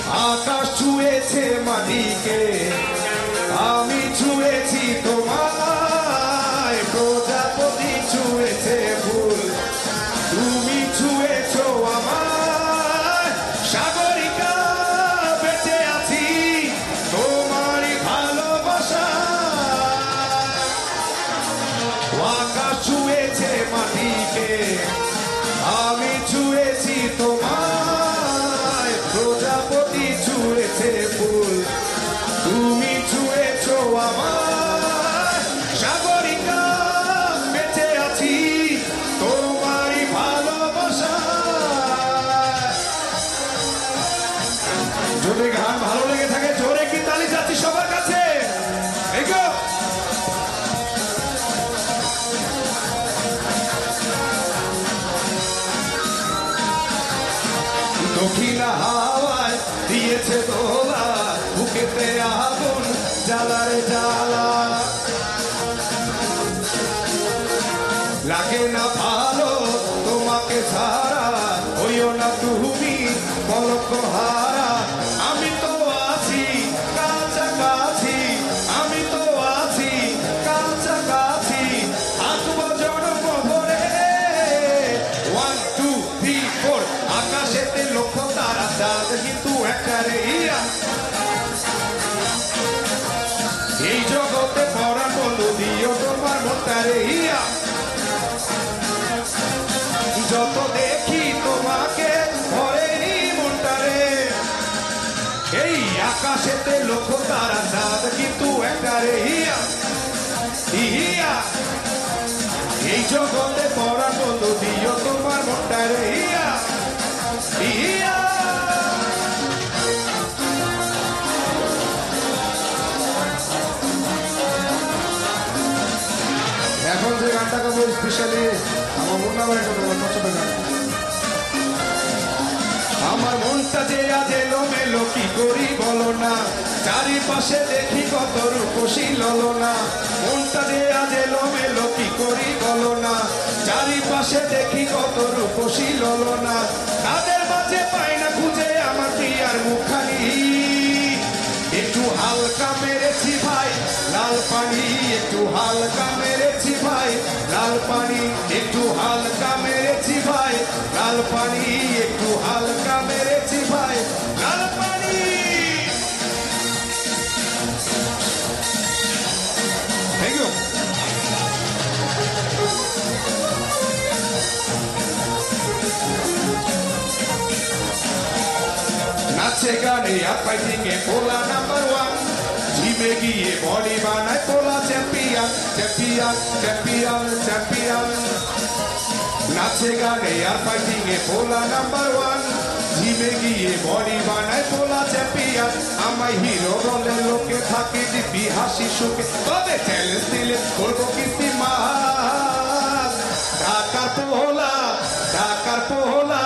আকাশ ছুঁয়েছে মাটিকে, আমি ছুঁয়েছি তোমায়। প্রজাপতি ছুঁয়েছে ফুল, তুমি ছুঁয়েছো আমায়। সাগরিকা বেঁচে আছি তোমারই ভালোবাসা। আকাশ ছুঁয়েছে মাটিকে, আমি ছুঁয়েছি তোমায়। প্রজাপতি ছুঁয়েছে ফুল, তুমি ছুঁয়েছো আমায়। সাগরিকা বেঁচে আছি তোমারই ভালোবাসা। যদি গান ভালো লেগে থাকে জোরে কি তালি যাচ্ছি সবার কাছে? দক্ষিণা হাওয়ায় দিয়েছে দোলা, বুকেতে আগুন জ্বালারে জ্বালা। লাগে না ভালো তোমাকে ছাড়া, হইও না তুমি পলক হারা। আমি তো আছি কাছাকাছি, আমি তো আছি কাছাকাছি, থাকবো জন্ম ভরে। 1 2 3 4 আকাশেতে লক্ষ তারা, চাঁদ কিন্তু একটা রে ইয়া। এই জগতে পড়া বন্ধু দিও তোমার মনটা রে ইয়া। যত দেখি তোমাকে ভরেনি মনটা রে। এই আকাশেতে লক্ষ তারা, চাঁদ কিন্তু একটা রে ইয়া ইয়া। এই জগতে পড়া বন্ধু দিও তোমার মনটা রে ইয়া ইয়া। এখন যে গানটা গাবো স্পেশালি আমার মন আমার একটা পছন্দ গান। আমার মনটা যে আজ এলোমেলো কি করি বলো না, চারিপাশে দেখি কত রূপসী ললনা। মনটা যে আজ এলোমেলো কি করি বলো না, চারিপাশে দেখি কত রূপসী ললনা। তাদের মাঝে পাই না খুঁজে আমার প্রিয়ার মুখখানি। একটু হালকা মেরেছি ভাই লাল পানি, একটু হালকা মেরেছি ভাই লাল পানি, একটু হালকা মেরেছি ভাই লাল পানি, একটু হালকা মেরেছি ভাই লাল পানি। Thank you. নাচে গানে আর ফাইটিংয়ে পোলা নাম্বার 1, জিমে গিয়ে বডি বানায় পোলা চ্যাম্পিয়ন চ্যাম্পিয়ন চ্যাম্পিয়ন চ্যাম্পিয়ন। নাচে গানে আর ফাইটিংয়ে পোলা নাম্বার 1, জিমে গিয়ে বডি বানায় পোলা চ্যাম্পিয়ন। আমায় হিরো বলে লোকে থাকে দিবি হাসি সুখে, তবে চ্যালেঞ্জ দিলে করবো কিস্তি মাল। ঢাকার পোলা ঢাকার পোলা